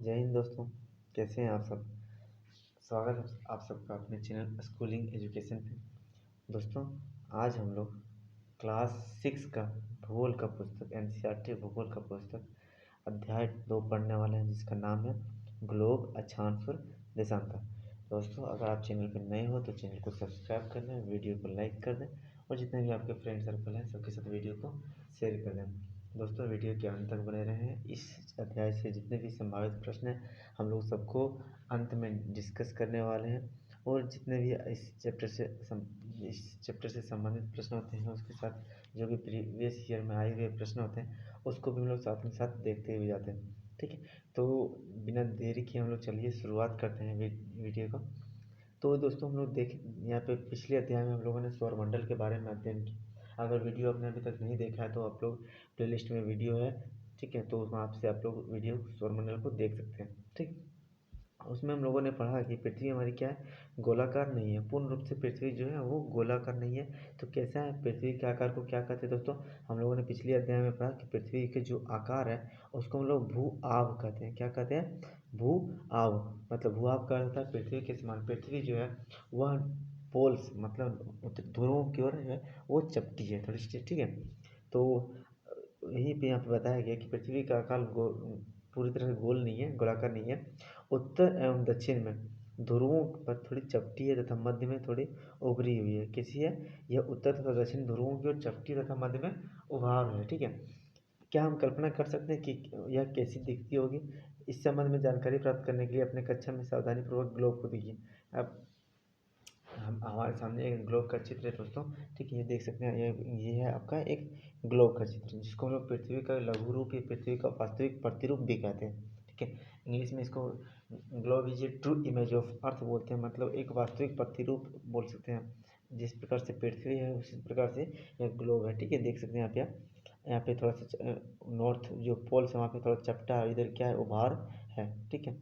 जय हिंद दोस्तों। कैसे हैं आप सब। स्वागत है आप सबका अपने चैनल स्कूलिंग एजुकेशन पे। दोस्तों, आज हम लोग क्लास 6 का भूगोल का पुस्तक एनसीईआरटी भूगोल का पुस्तक अध्याय 2 पढ़ने वाले हैं, जिसका नाम है ग्लोब अक्षांश देशांतर। दोस्तों, अगर आप चैनल पर नए हो तो चैनल को सब्सक्राइब कर दें, वीडियो को लाइक कर दें और जितने भी आपके फ्रेंड सर्कल हैं सबके साथ वीडियो को शेयर कर दें। दोस्तों, वीडियो के अंत तक बने रहें। इस अध्याय से जितने भी संभावित प्रश्न हैं हम लोग सबको अंत में डिस्कस करने वाले हैं, और जितने भी इस चैप्टर से संबंधित प्रश्न होते हैं उसके साथ जो भी प्रीवियस ईयर में आए हुए प्रश्न होते हैं उसको भी हम लोग साथ में साथ देखते हुए जाते हैं। ठीक है, तो बिना देरी किए हम लोग चलिए शुरुआत करते हैं वीडियो को। तो दोस्तों, हम लोग देख यहाँ पे पिछले अध्याय में हम लोगों ने सौरमंडल के बारे में अध्ययन किया। अगर वीडियो आपने अभी तक नहीं देखा है तो आप लोग प्लेलिस्ट में वीडियो है, ठीक है, तो वहाँ से आप लोग वीडियो सौरमंडल को देख सकते हैं। ठीक, उसमें हम लोगों ने पढ़ा कि पृथ्वी हमारी क्या है, गोलाकार नहीं है। पूर्ण रूप से पृथ्वी जो है वो गोलाकार नहीं है। तो कैसा है, पृथ्वी के आकार को क्या कहते हैं दोस्तों। हम लोगों ने पिछले अध्याय में पढ़ा कि पृथ्वी के जो आकार है उसको हम लोग भू आव कहते हैं। क्या कहते हैं, भू आव। मतलब भू आव का अर्थ होता है पृथ्वी के समान। पृथ्वी जो है वह पोल्स मतलब ध्रुवों की ओर है वो चपटी है थोड़ी सी। ठीक है, तो यहीं पे यहाँ पे बताया गया कि पृथ्वी का आकार पूरी तरह से गोल नहीं है, गोलाकार नहीं है। उत्तर एवं दक्षिण में ध्रुवों पर थोड़ी चपटी है तथा मध्य में थोड़ी उभरी हुई है। कैसी है, यह उत्तर तथा दक्षिण ध्रुवों की ओर चपटी तथा मध्य में उभार है। ठीक है, क्या हम कल्पना कर सकते हैं कि यह कैसी दिखती होगी। इस संबंध में जानकारी प्राप्त करने के लिए अपने कक्षा में सावधानीपूर्वक ग्लोब को देखिए। अब हम हमारे सामने एक ग्लोब का चित्र है दोस्तों। ठीक है, ये देख सकते हैं, ये है आपका एक ग्लोब का चित्र, जिसको हम लोग पृथ्वी का लघु रूप या पृथ्वी का वास्तविक प्रतिरूप भी कहते हैं। ठीक है, इंग्लिश में इसको globe is a true image of earth बोलते हैं। मतलब एक वास्तविक प्रतिरूप बोल सकते हैं। जिस प्रकार से पृथ्वी है उसी प्रकार से यह ग्लोब है। ठीक है, देख सकते हैं आप यहाँ पे थोड़ा सा नॉर्थ जो पोल है वहाँ पे थोड़ा चपटा है, इधर क्या है, उभार है। ठीक है,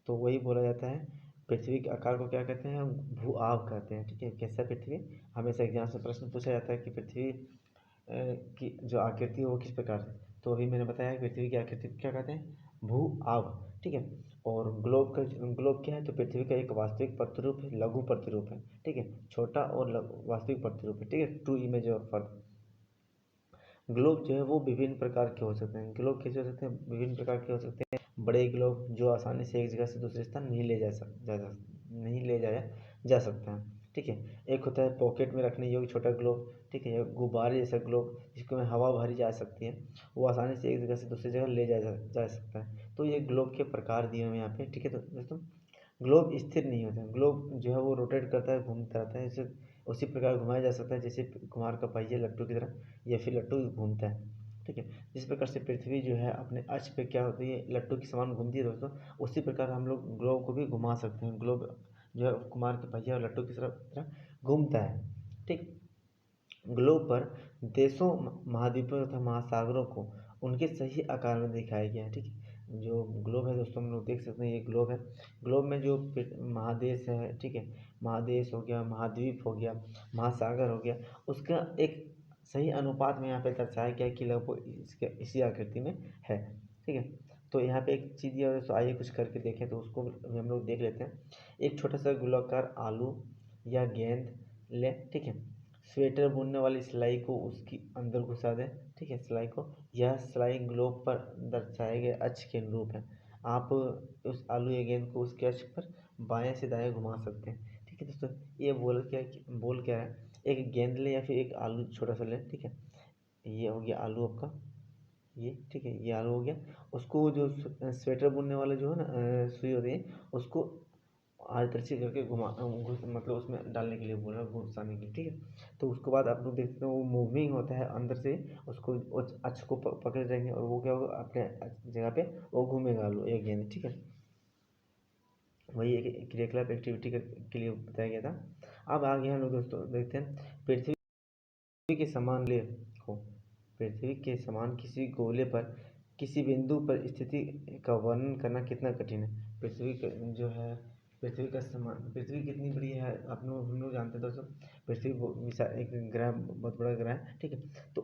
तो वही बोला जाता है। पृथ्वी के आकार को क्या कहते हैं, भू आव कहते हैं। ठीक है, कैसा पृथ्वी, हमेशा एग्जाम से प्रश्न पूछा जाता है कि पृथ्वी की जो आकृति है वो किस प्रकार से। तो अभी मैंने बताया कि पृथ्वी की आकृति को क्या कहते हैं, भू आव। ठीक है, और ग्लोब क्या है, तो पृथ्वी का एक वास्तविक प्रतिरूप है, लघु प्रतिरूप है। ठीक है, छोटा और वास्तविक प्रतिरूप है। ठीक है, true image of earth. Globe जो है वो विभिन्न प्रकार के हो सकते हैं। ग्लोब कैसे हो सकते हैं, विभिन्न प्रकार के हो सकते हैं। बड़े ग्लोब जो आसानी से एक जगह से दूसरे स्थान नहीं ले जाया जा सकता है। ठीक है, एक होता है पॉकेट में रखने योग्य छोटा ग्लोब। ठीक है, गुब्बारे जैसा ग्लोब जिसको में हवा भरी जा सकती है, वो आसानी से एक जगह से दूसरी जगह ले जा सकता है। तो ये ग्लोब के प्रकार दिए हुए हैं यहाँ पे। ठीक है, तो दोस्तों ग्लोब स्थिर नहीं होता है। ग्लोब जो है वो रोटेट करता है, घूमता रहता है। इसे उसी प्रकार घुमाया जा सकता है जैसे कुम्हार का पहिया लट्टू की तरह, या फिर लट्टू घूमता है। ठीक है, जिस प्रकार से पृथ्वी जो है अपने अक्ष पे क्या होती है, लट्टू के समान घूमती है दोस्तों, उसी प्रकार हम लोग ग्लोब को भी घुमा सकते हैं। ग्लोब जो है कुम्हार के पहिया और लट्टू की तरह घूमता है। ठीक, ग्लोब पर देशों, महाद्वीपों तथा महासागरों को उनके सही आकार में दिखाया गया है। ठीक है, जो ग्लोब है दोस्तों हम लोग देख सकते हैं, ये ग्लोब है। ग्लोब में जो महादेश है, ठीक है, महादेश हो गया, महाद्वीप हो गया, महासागर हो गया, उसका एक सही अनुपात में यहाँ पे दर्शाया गया है कि लगभग इसके इसी आकृति में है। ठीक है, तो यहाँ पे एक चीज़ ये है, तो आइए कुछ करके देखें, तो उसको भी हम लोग देख लेते हैं। एक छोटा सा गोलाकार आलू या गेंद लें। ठीक है, स्वेटर बुनने वाली सिलाई को उसकी अंदर घुसा दें। ठीक है, सिलाई को, यह सिलाई ग्लोब पर दर्शाए गए अक्ष के अनुरूप है। आप उस आलू या गेंद को उसके अक्ष पर बाएं से दाएं घुमा सकते हैं। ठीक है दोस्तों, ये बोल क्या है, एक गेंद ले या फिर एक आलू छोटा सा ले। ठीक है, ये हो गया आलू आपका, ये ठीक है, ये आलू हो गया। उसको जो स्वेटर बुनने वाला जो है ना सुई होती है, उसको आदर्शी करके मतलब उसमें डालने के लिए बोल रहा हूँ, घुसाने के लिए। ठीक है, तो उसके बाद आप लोग देखते हैं वो मूविंग होता है अंदर से, उसको अक्ष को पकड़े रहेंगे और वो क्या होगा, अपने जगह पे वो घूमेगा आलू एक गेंद। ठीक है, वही एक क्रियाकलाप एक्टिविटी के लिए बताया गया था। अब आगे हम लोग दोस्तों देखते हैं पृथ्वी के समान ले को पृथ्वी के समान किसी गोले पर किसी बिंदु पर स्थिति का वर्णन करना कितना कठिन है। पृथ्वी का जो है पृथ्वी का समान, पृथ्वी कितनी बड़ी है हम लोग जानते हैं दोस्तों। पृथ्वी एक ग्रह, बहुत बड़ा ग्रह है, ठीक है। तो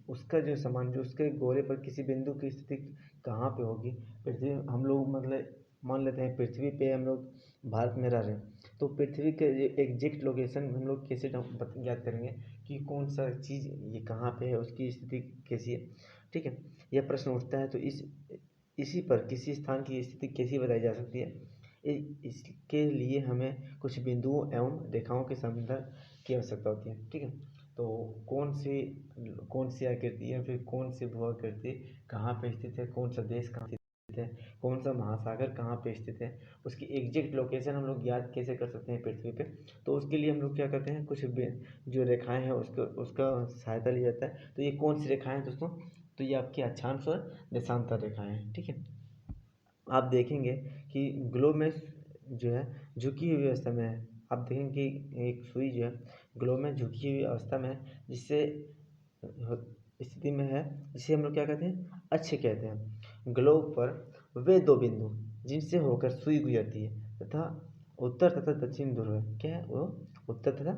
उसका जो समान, जो उसके गोले पर किसी बिंदु की स्थिति कहाँ पे होगी, पृथ्वी हम लोग मतलब मान लेते हैं पृथ्वी पे हम लोग भारत में रह रहे हैं, तो पृथ्वी के एग्जैक्ट लोकेशन हम लोग कैसे ज्ञात करेंगे कि कौन सा चीज़ ये कहाँ पे है, उसकी स्थिति कैसी है, ठीक है। यह प्रश्न उठता है, तो इसी पर किसी स्थान की स्थिति कैसी बताई जा सकती है। इसके लिए हमें कुछ बिंदुओं एवं रेखाओं के संबंध की आवश्यकता होती है, ठीक है। तो कौन सी आकृति या फिर कौन सी भू आकृति कहाँ पे स्थित है, कौन सा देश कहाँ स्थित है, कौन सा महासागर कहाँ पे स्थित है, उसकी एग्जैक्ट लोकेशन हम लोग याद कैसे कर सकते हैं पृथ्वी पे। तो उसके लिए हम लोग क्या करते हैं, कुछ जो रेखाएं हैं उसका सहायता लिया जाता है। तो ये कौन सी रेखाएं हैं दोस्तों, तो ये आपकी अक्षांश और देशांतर रेखाएं हैं, ठीक है। आप देखेंगे कि ग्लोब में जो है झुकी हुई अवस्था में है। आप देखेंगे कि एक सुई जो है ग्लोब में झुकी हुई अवस्था में है, जिससे स्थिति में है, जिसे हम लोग क्या कहते हैं, अक्ष कहते हैं। ग्लोब पर वे दो बिंदु जिनसे होकर सुई गुजरती है तथा उत्तर तथा दक्षिण ध्रुव है, क्या है वो, उत्तर तथा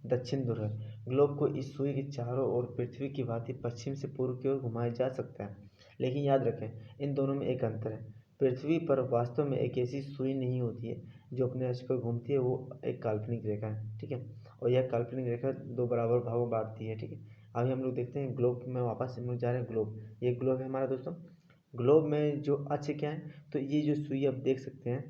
दक्षिण ध्रुव है। ग्लोब को इस सुई के चारों ओर पृथ्वी की भांति पश्चिम से पूर्व की ओर घुमाया जा सकता है, लेकिन याद रखें इन दोनों में एक अंतर है। पृथ्वी पर वास्तव में एक ऐसी सुई नहीं होती है जो अपने अक्ष पर घूमती है, वो एक काल्पनिक रेखा है, ठीक है। और यह काल्पनिक रेखा दो बराबर भागों में बांटती है, ठीक है। अभी हम लोग देखते हैं ग्लोब में, वापस हम लोग जा रहे हैं ग्लोब, ये ग्लोब है हमारा दोस्तों। ग्लोब में जो अक्ष क्या है, तो ये जो सुई आप देख सकते हैं,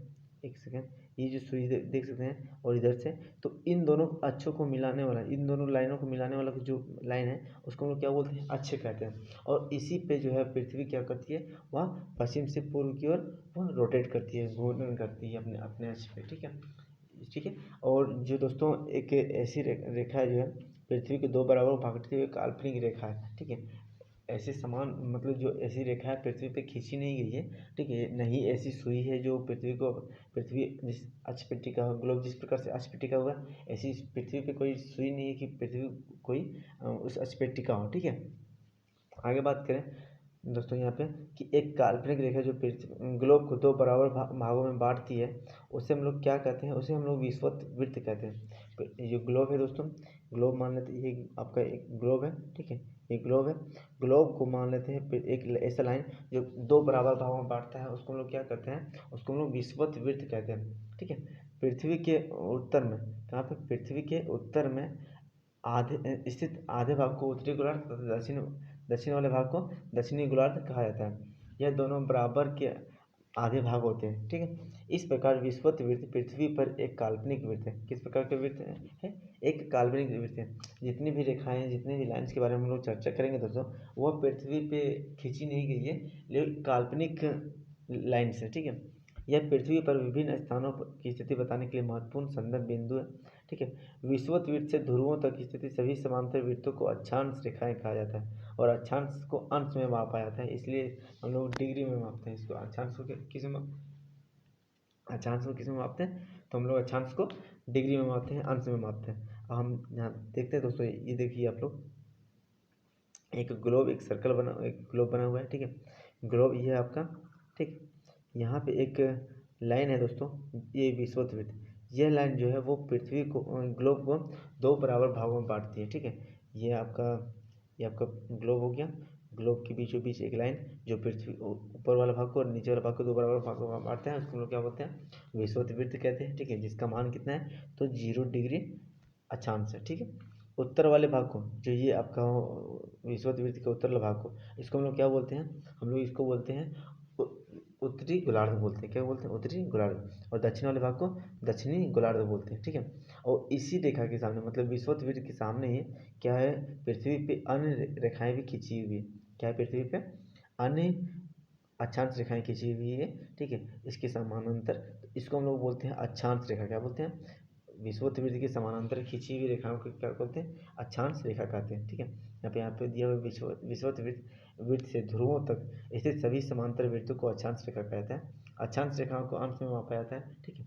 एक सेकेंड, ये जो सुई देख सकते हैं और इधर से, तो इन दोनों अक्षों को मिलाने वाला, इन दोनों लाइनों को मिलाने वाला जो लाइन है उसको हम लोग क्या बोलते हैं, अक्ष कहते हैं। और इसी पे जो है पृथ्वी क्या करती है, वह पश्चिम से पूर्व की ओर वह रोटेट करती है, घूर्णन करती है अपने अपने अक्ष पे, ठीक है, ठीक है। और जो दोस्तों एक ऐसी रेखा है जो है पृथ्वी के दो बराबर भागती हुई काल्पनिक रेखा है, ठीक है। ऐसे समान मतलब जो ऐसी रेखा है पृथ्वी पे खींची नहीं गई है, ठीक है, नहीं ऐसी सुई है जो पृथ्वी जिस अक्ष पे टिका हो, ग्लोब जिस प्रकार से अक्ष पे टिका हुआ है, ऐसी पृथ्वी पे कोई सुई नहीं है कि पृथ्वी कोई उस अक्ष पे टिका हो, ठीक है। आगे बात करें दोस्तों यहाँ पे कि एक काल्पनिक रेखा जो पृथ्वी ग्लोब को दो बराबर भागों में बांटती है, उसे हम लोग क्या कहते हैं, उसे हम लोग विषुवत वृत्त कहते हैं। ये जो ग्लोब है दोस्तों, ग्लोब मान लेते हैं, ये आपका एक ग्लोब है, ठीक है, एक ग्लोब है। ग्लोब को मान लेते हैं एक ऐसा लाइन जो दो बराबर भागों में बांटता है, उसको हम लोग क्या कहते हैं, उसको हम लोग विषुवत वृत्त कहते हैं, ठीक है। पृथ्वी के उत्तर में, कहाँ पे, पृथ्वी के उत्तर में आधे स्थित आधे भाग को उत्तरी गोलार्ध तथा दक्षिण वाले भाग को दक्षिणी गोलार्ध कहा जाता है। यह दोनों बराबर के आधे भाग होते हैं, ठीक है। इस प्रकार विषुवत वृत्त पृथ्वी पर एक काल्पनिक वृत्त है। किस प्रकार के वृत्त है, एक काल्पनिक वृत्त है। जितनी भी रेखाएं, जितने भी लाइन्स के बारे में हम लोग चर्चा करेंगे दोस्तों, वह पृथ्वी पे खींची नहीं गई है, लेकिन काल्पनिक लाइन्स है, ठीक है। यह पृथ्वी पर विभिन्न स्थानों की स्थिति बताने के लिए महत्वपूर्ण संदर्भ बिंदु है, ठीक है। विषुवत वृत्त से ध्रुवों तक स्थिति सभी समांतर वृत्तों को अक्षांश रेखाएं कहा जाता है, और अक्षांश को अंश में मापा जाता है, इसलिए हम लोग डिग्री में मापते हैं इसको। अक्षांश को किस में मापते हैं, तो हम लोग अक्षांश को डिग्री में मापते हैं, अंश में मापते हैं। अब हम यहाँ देखते हैं दोस्तों, ये देखिए आप लोग, एक ग्लोब, एक सर्कल बना, एक ग्लोब बना हुआ है, ठीक है। ग्लोब ये है आपका, ठीक। यहाँ पे एक लाइन है दोस्तों, ये विषुवत वृत्त, यह लाइन जो है वो पृथ्वी को, ग्लोब को दो बराबर भागों में बांटती है, ठीक है। ये आपका ग्लोब हो गया। ग्लोब के बीचों बीच एक लाइन जो पृथ्वी ऊपर वाला भाग को और नीचे वाला भाग को दो बराबर भागों में बांटते हैं, उसको हम लोग क्या बोलते हैं, विषुवत वृत्त कहते हैं, ठीक है। जिसका मान कितना है, तो 0 डिग्री अक्षांश है, ठीक है। उत्तर वाले भाग को, जो ये आपका विषुवत वृत्त के उत्तर वाले भाग को, इसको हम लोग क्या बोलते हैं, हम लोग इसको बोलते हैं उत्तरी गोलार्ध बोलते हैं, क्या बोलते हैं, उत्तरी गोलार्ध। और दक्षिण वाले भाग को दक्षिणी गोलार्ध बोलते हैं, ठीक है। और इसी रेखा के सामने, मतलब विषुवत वृत्त के सामने ही क्या है, पृथ्वी पे अन्य रेखाएं भी खींची हुई है। क्या है, पृथ्वी पे अन्य अक्षांश रेखाएं खींची हुई है, ठीक है, इसके समानांतर। इसको हम लोग बोलते हैं अक्षांश रेखा, क्या बोलते हैं, विषुवत वृत्त के समानांतर खींची हुई रेखाओं को क्या बोलते हैं, अक्षांश रेखा कहते हैं, ठीक है। यहाँ पे दिया हुआ विषुवत वृत्त से ध्रुवों तक स्थित सभी समांतर वृत्तों को अक्षांश रेखा कहते हैं। अक्षांश रेखाओं को अंश में मापा जाता है, ठीक है।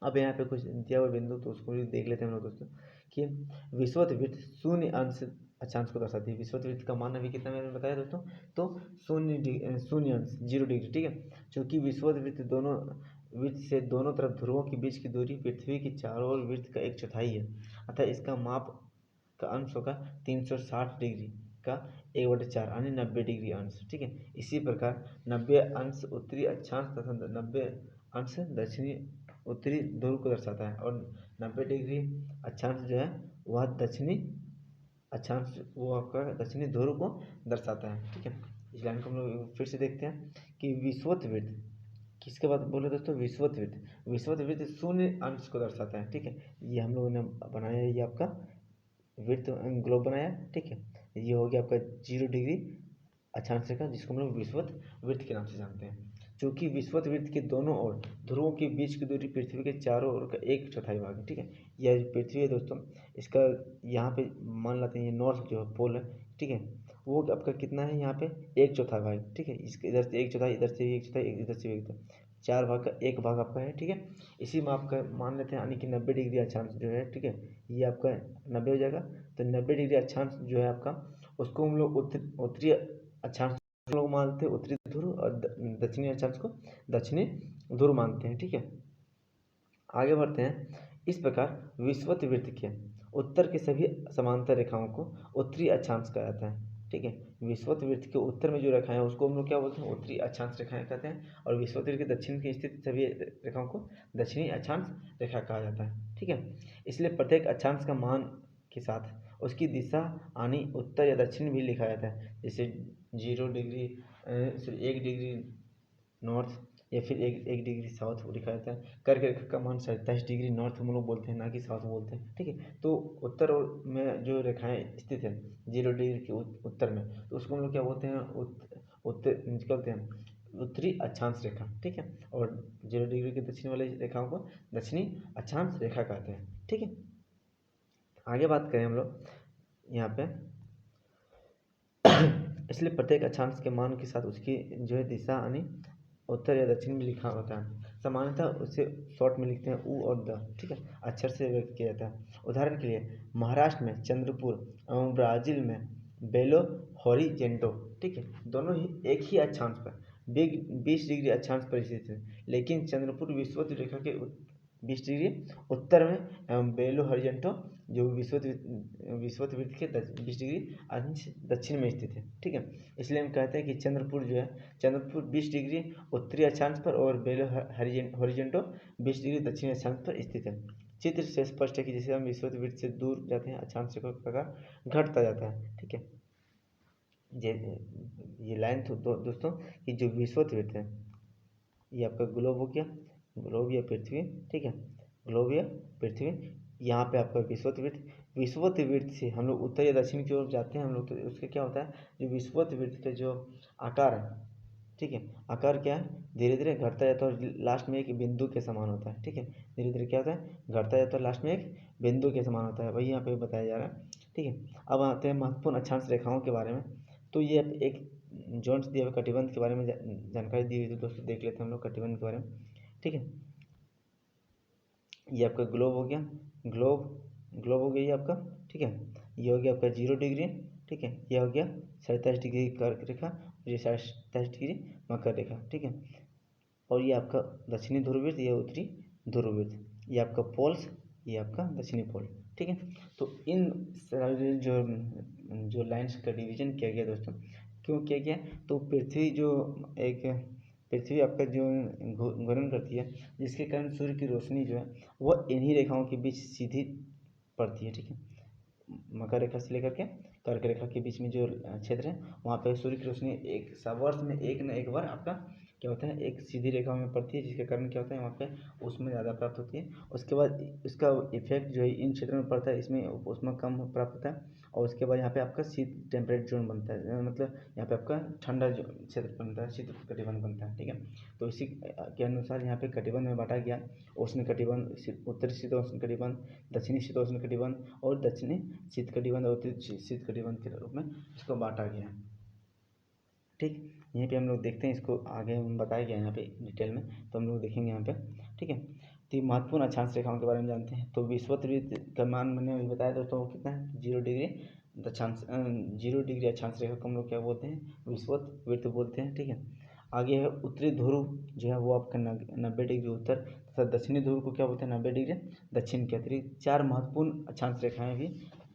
अब यहाँ पे कुछ दिया हुआ बिंदु, तो उसको भी देख लेते हैं हम लोग दोस्तों, कि विषुवत वृत्त शून्य अंश अक्षांश को दर्शाती है। विषुवत वृत्त का मान अभी कितना मैंने बताया दोस्तों, तो शून्य अंश 0 डिग्री, ठीक है। चूँकि विषुवत वृत्त दोनों वृत्त से दोनों तरफ ध्रुवों के बीच की दूरी पृथ्वी की चारों ओर वृत्त का 1/4 है, अतः इसका माप का अंश होगा 360 डिग्री का 1/4 यानी 90 डिग्री अंश। ठीक है, इसी प्रकार 90 अंश उत्तरी अक्षांश तथा 90 अंश दक्षिणी उत्तरी ध्रुव को दर्शाता है, और 90 डिग्री अक्षांश जो है वह दक्षिणी अक्षांश वो आपका दक्षिणी ध्रुव को दर्शाता है। ठीक है, इस लाइन को हम लोग फिर से देखते हैं कि विषुवत वृत्त किसके बाद बोले दोस्तों, विषुवत वृत्त। विषुवत वृत्त शून्य अंश को दर्शाता है। ठीक है, ये हम लोगों ने बनाया है, ये आपका वृत्त ग्लोब बनाया। ठीक है, ये हो गया आपका 0 डिग्री अक्षांश रेखा, जिसको हम लोग विषुवत वृत्त के नाम से जानते हैं। चूंकि विषुवत वृत्त के दोनों ओर ध्रुवों के बीच की दूरी पृथ्वी के चारों ओर का 1/4 भाग है। ठीक है, यह पृथ्वी है दोस्तों, इसका यहाँ पे मान लेते हैं ये नॉर्थ जो पोल है। ठीक है, वो आपका कितना है यहाँ पे 1/4 भाग। ठीक है, इसके इधर से 1/4, इधर से भी 1/4, इधर से भी 1/4, 4 भाग का 1 भाग आपका है। ठीक है, इसी में आपका मान लेते हैं यानी कि 90 डिग्री अक्षांश जो है, ठीक है, ये आपका 90 हो जाएगा। तो 90 डिग्री अक्षांश जो है आपका, उसको हम लोग उत्तरी अक्षांश लोग मानते हैं उत्तरी ध्रुव, और दक्षिणी अक्षांश को दक्षिणी ध्रुव मानते हैं। ठीक है, आगे बढ़ते हैं। इस प्रकार विषुवत वृत्त के उत्तर के सभी समांतर रेखाओं को उत्तरी अक्षांश कहा जाता है। ठीक है, विषुवत वृत्त के उत्तर में जो रेखाएं हैं उसको हम लोग क्या बोलते हैं, उत्तरी अक्षांश रेखाएं कहते हैं, और विषुवत वृत्त के दक्षिण की स्थित सभी रेखाओं को दक्षिणी अक्षांश रेखा कहा जाता है। ठीक है, इसलिए प्रत्येक अक्षांश का मान के साथ उसकी दिशा यानी उत्तर या दक्षिण भी लिखा जाता है। जैसे 0 डिग्री 1 डिग्री नॉर्थ, या फिर एक डिग्री साउथ लिखा जाता है। कर्क रेखा का मान 27 डिग्री नॉर्थ हम लोग बोलते हैं, ना कि साउथ बोलते हैं। ठीक है, तो उत्तर और में जो रेखाएं स्थित है 0 डिग्री के उत्तर में, तो उसको हम लोग क्या बोलते हैं, उत्तर निकलते हैं उत्तरी अक्षांश रेखा। ठीक है, और 0 डिग्री के दक्षिण वाली रेखाओं को दक्षिणी अक्षांश रेखा कहते हैं। ठीक है, आगे बात करें हम लोग यहाँ पे इसलिए प्रत्येक अक्षांश के मान के साथ उसकी जो है दिशा यानी उत्तर या दक्षिण में लिखा होता है। सामान्यतः उसे शॉर्ट में लिखते हैं उ और द। ठीक है, अक्षर से व्यक्त किया जाता है। उदाहरण के लिए महाराष्ट्र में चंद्रपुर एवं ब्राजील में बेलो हॉरिजेंटो, ठीक है, दोनों ही एक ही अक्षांश पर 20 डिग्री अक्षांश पर स्थित है, लेकिन चंद्रपुर विषुवत रेखा के 20 डिग्री उत्तर में एवं बेलो हॉरिजेंटो जो विषुवत वृत्त के 20 डिग्री अंश दक्षिण में स्थित है। ठीक है, इसलिए हम कहते हैं कि चंद्रपुर जो है, चंद्रपुर 20 डिग्री उत्तरी अक्षांश पर और बेलो हॉरिजेंटो 20 डिग्री दक्षिणी अक्षांश पर स्थित है। चित्र से स्पष्ट है कि जैसे हम विषुवत वृत्त से दूर जाते हैं अक्षांश रेखा का प्रकार घटता जाता है। ठीक है, ये लाइन तो दोस्तों कि जो विषुवत वृत्त है ये आपका ग्लोब हो गया, ग्लोब या पृथ्वी। ठीक है, ग्लोब या पृथ्वी, यहाँ पे आपका विषुवत वृत्त से हम लोग उत्तर या दक्षिण की ओर जाते हैं हम लोग, तो उसके क्या होता है, जो विषुवत वृत्त का जो आकार है, ठीक है, आकार क्या है, धीरे धीरे घटता जाता है और लास्ट में एक बिंदु के समान होता है। ठीक है, धीरे धीरे क्या होता है, घटता जाता है, लास्ट में एक बिंदु के समान होता है, वही यहाँ पे बताया जा रहा है। ठीक है, अब आते हैं महत्वपूर्ण अक्षांश रेखाओं के बारे में। तो ये एक जोन्स दिए हुए कटिबंध के बारे में जानकारी दी हुई, तो दोस्तों देख लेते हैं हम लोग कटिबंध के बारे में। ठीक है, ये आपका ग्लोब हो गया, ग्लोब हो गया ये आपका। ठीक है, ये हो गया आपका 0 डिग्री। ठीक है, ये हो गया 27 डिग्री कर्क रेखा, ये 27 डिग्री मकर रेखा। ठीक है, और ये आपका दक्षिणी ध्रुववृत्त, ये उत्तरी ध्रुववृत्त, ये आपका पोल्स, ये आपका दक्षिणी पोल। ठीक है, तो इन सारे जो लाइन्स का डिवीजन किया गया दोस्तों, क्यों किया गया, तो पृथ्वी आपका जो घूर्णन करती है, जिसके कारण सूर्य की रोशनी जो है वह इन्हीं रेखाओं के बीच सीधी पड़ती है। ठीक है, मकर रेखा से लेकर के कर्क रेखा के बीच में जो क्षेत्र है वहाँ पर सूर्य की रोशनी एक वर्ष में एक न एक बार आपका क्या होता है, एक सीधी रेखा में पड़ती है, जिसके कारण क्या होता है वहाँ पे ऊष्मा ज़्यादा प्राप्त होती है। उसके बाद इसका इफेक्ट जो है इन क्षेत्रों में पड़ता है, इसमें ऊष्मा कम प्राप्त होता है, और उसके बाद यहाँ पे आपका शीत टेम्परेट जोन बनता है, मतलब यहाँ पे आपका ठंडा जो क्षेत्र बनता है, शीत कटिबंध बनता है। ठीक है, तो इसी के अनुसार यहाँ पे कटिबंध में बांटा गया, उष्ण कटिबंध, उत्तरी शीतोष्ण कटिबंध, दक्षिणी शीतोष्ण कटिबंध और दक्षिणी शीत कटिबंध और उत्तरी शीत कटिबंध के रूप में इसको बांटा गया। ठीक, यहीं पे हम लोग देखते हैं, इसको आगे हम बताया गया यहाँ पे डिटेल में, तो हम लोग देखेंगे यहाँ पे। ठीक है, तो महत्वपूर्ण अक्षांश रेखाओं के बारे में जानते हैं। तो विषुवत वृत्त का मान मैंने अभी बताया दोस्तों, वो कितना है, 0 डिग्री अक्षांश 0 डिग्री अक्षांश रेखा को हम लोग क्या बोलते हैं, विषुवत वृत्त बोलते हैं। ठीक है, आगे है उत्तरी ध्रुव जो है वो आपका 90 डिग्री उत्तर तथा दक्षिणी ध्रुव को क्या बोलते हैं 90 डिग्री दक्षिण के। अतिरिक्त 4 महत्वपूर्ण अक्षांश रेखाएं भी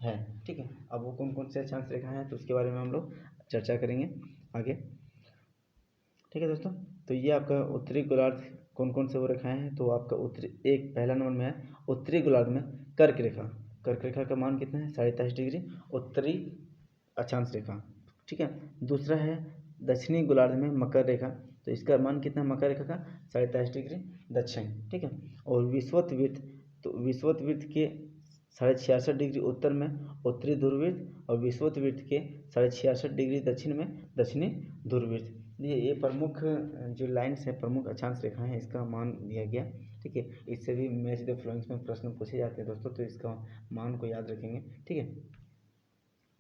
हैं। ठीक है, अब वो कौन कौन से अक्षांश रेखाएं हैं तो उसके बारे में हम लोग चर्चा करेंगे आगे। ठीक है दोस्तों, तो ये आपका उत्तरी गोलार्ध कौन कौन से वो रेखाएं हैं तो आपका उत्तरी एक पहला नंबर में है उत्तरी गोलार्ध में कर्क रेखा। कर्क रेखा का मान कितना है 23.5 डिग्री उत्तरी अक्षांश रेखा। ठीक है, दूसरा है दक्षिणी गोलार्ध में मकर रेखा, तो इसका मान कितना है मकर रेखा का 23.5 डिग्री दक्षिण। ठीक है, और विषुवत तो विषुवत वृत्त के 66.5 डिग्री उत्तर में उत्तरी ध्रुववृत्त और विषुवत वृत्त के 66.5 डिग्री दक्षिण में दक्षिणी ध्रुववृत्त। ये प्रमुख जो लाइन्स हैं प्रमुख अक्षांश रेखाएं हैं इसका मान दिया गया। ठीक है, इससे भी मैच द फ्लोइंग्स में प्रश्न पूछे जाते हैं दोस्तों, तो इसका मान को याद रखेंगे। ठीक है,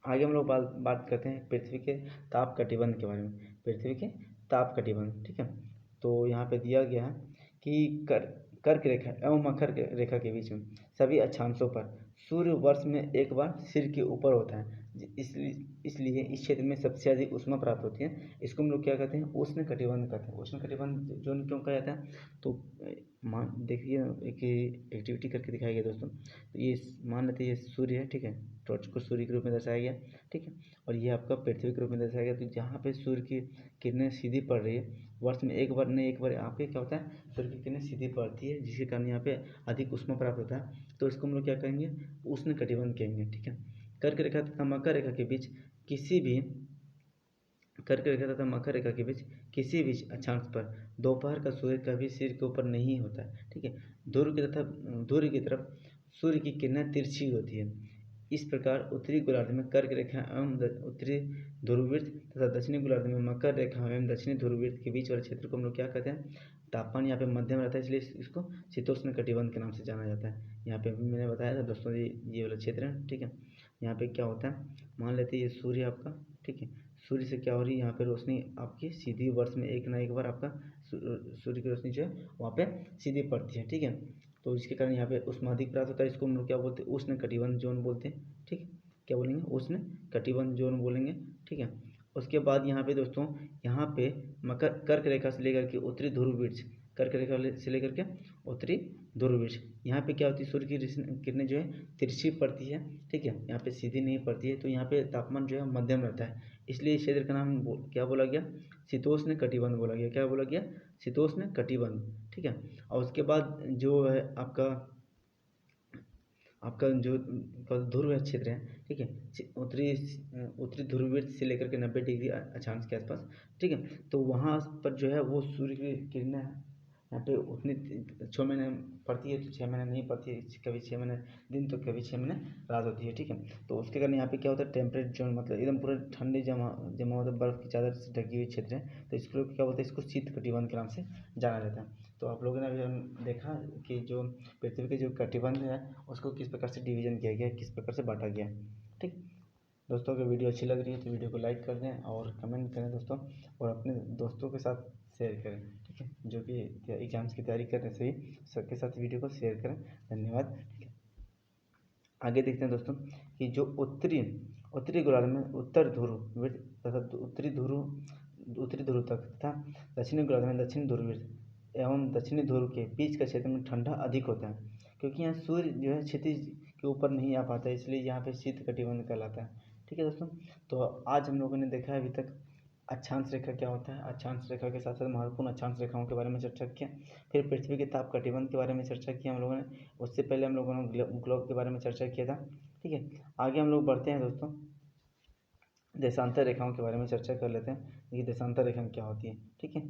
आगे हम लोग बात करते हैं पृथ्वी के ताप कटिबंध के बारे में। पृथ्वी के ताप कटिबंध, ठीक है, तो यहाँ पे दिया गया है कि कर्क रेखा एवं मकर रेखा के बीच में सभी अक्षांशों पर सूर्य वर्ष में एक बार सिर के ऊपर होता है, इसलिए इस क्षेत्र में सबसे अधिक ऊष्मा प्राप्त होती है। इसको हम लोग क्या कहते हैं उष्ण कटिबंध कहते हैं। उष्ण कटिबंध जोन क्यों कहा जाता है तो मान देखिए एक एक्टिविटी करके दिखाया गया दोस्तों। तो ये मान लेते हैं ये सूर्य है, ठीक है, टॉर्च को सूर्य के रूप में दर्शाया गया। ठीक है, और ये आपका पृथ्वी के रूप में दर्शाया गया। तो जहाँ पे सूर्य की किरणें सीधी पड़ रही है वर्ष में एक बार यहाँ पे क्या होता है सूर्य की किरणें सीधी पड़ती है, जिसके कारण यहाँ पे अधिक ऊष्मा प्राप्त होता है। तो इसको हम लोग क्या कहेंगे उष्ण कटिबंध कहेंगे। ठीक है, कर्क रेखा तथा मकर रेखा के बीच किसी भी अक्षांश पर दोपहर का सूर्य कभी सिर के ऊपर नहीं होता है। ठीक है, ध्रुव की तरफ सूर्य की किरणें तिरछी होती है। इस प्रकार उत्तरी गोलार्ध में कर्क रेखा एवं उत्तरी ध्रुववृत्त तथा दक्षिणी गोलार्ध में मकर रेखा एवं दक्षिणी ध्रुववृत्त के बीच वाले क्षेत्र को हम लोग क्या कहते हैं तापमान यहाँ पे मध्यम रहता है, इसलिए इसको शीतोष्ण कटिबंध के नाम से जाना जाता है। यहाँ पे मैंने बताया था दोस्तों ये वाला क्षेत्र है। ठीक है, यहाँ पे क्या होता है मान लेते हैं ये सूर्य आपका, ठीक है, सूर्य से क्या हो रही है यहाँ पे रोशनी आपकी सीधी वर्ष में एक ना एक बार आपका सूर्य की रोशनी जो है वहाँ पे सीधी पड़ती है। ठीक है, तो इसके कारण यहाँ पे उष्मा अधिक प्राप्त होता है। इसको हम लोग क्या बोलते हैं उष्ण कटिबंध जोन बोलते हैं। ठीक है, क्या बोलेंगे उष्ण कटिबंध जोन बोलेंगे। ठीक है, उसके बाद यहाँ पे दोस्तों यहाँ पे मकर कर्क रेखा से लेकर के उत्तरी ध्रुववृत्त कर्क रेखा से लेकर के उत्तरी ध्रुववृत्त यहाँ पे क्या होती है सूर्य की किरणें जो है तिरछी पड़ती है। ठीक है, यहाँ पे सीधी नहीं पड़ती है, तो यहाँ पे तापमान जो है मध्यम रहता है, इसलिए इस क्षेत्र का नाम क्या बोला गया शीतोष्ण कटिबंध बोला गया। क्या बोला गया शीतोष्ण कटिबंध। ठीक है, और उसके बाद जो है आपका जो ध्रुव क्षेत्र है, ठीक है, उत्तरी ध्रुववृत्त से लेकर के 90 डिग्री अक्षांश के आसपास। ठीक है, तो वहाँ पर जो है वो सूर्य की किरणें यहाँ पे उतनी 6 महीने पड़ती है तो 6 महीने नहीं पड़ती है, कभी 6 महीने दिन तो कभी 6 महीने रात होती है। ठीक है, तो उसके कारण यहाँ पे क्या होता है टेम्परेट जोन मतलब एकदम पूरा ठंडी जमा होता है, बर्फ़ की चादर से ढकी हुई क्षेत्र है, तो इसको क्या बोलते हैं इसको शीत कटिबंध के नाम से जाना जाता है। तो आप लोगों ने अभी देखा कि जो पृथ्वी के जो कटिबंध है उसको किस प्रकार से डिवीजन किया गया है, किस प्रकार से बांटा गया है। ठीक दोस्तों, अगर वीडियो अच्छी लग रही है तो वीडियो को लाइक कर दें और कमेंट करें दोस्तों, और अपने दोस्तों के साथ शेयर करें। ठीक है, जो कि एग्जाम्स की तैयारी कर रहे हैं सही सबके साथ वीडियो को शेयर करें। धन्यवाद। ठीक है, आगे देखते हैं दोस्तों कि जो उत्तरी गोलार्ध में उत्तर ध्रुव तथा उत्तरी ध्रुव तक तथा दक्षिणी गोलार्ध में दक्षिणी ध्रुव एवं दक्षिणी ध्रुव के बीच का क्षेत्र में ठंडा अधिक होता है, क्योंकि यहाँ सूर्य जो है क्षितिज के ऊपर नहीं आ पाता है, इसलिए यहाँ पे शीत कटिबंध कहलाता है। ठीक है दोस्तों, तो आज हम लोगों ने देखा है अभी तक अक्षांश रेखा क्या होता है, अक्षांश रेखा के साथ साथ महत्वपूर्ण अक्षांश रेखाओं के बारे में चर्चा किया, फिर पृथ्वी के ताप कटिबंध के बारे में चर्चा किया हम लोगों ने, उससे पहले हम लोगों ने ग्लोब के बारे में चर्चा किया था। ठीक है, आगे हम लोग बढ़ते हैं दोस्तों देशांतर रेखाओं के बारे में चर्चा कर लेते हैं कि देशांतर रेखाएं क्या होती है। ठीक है,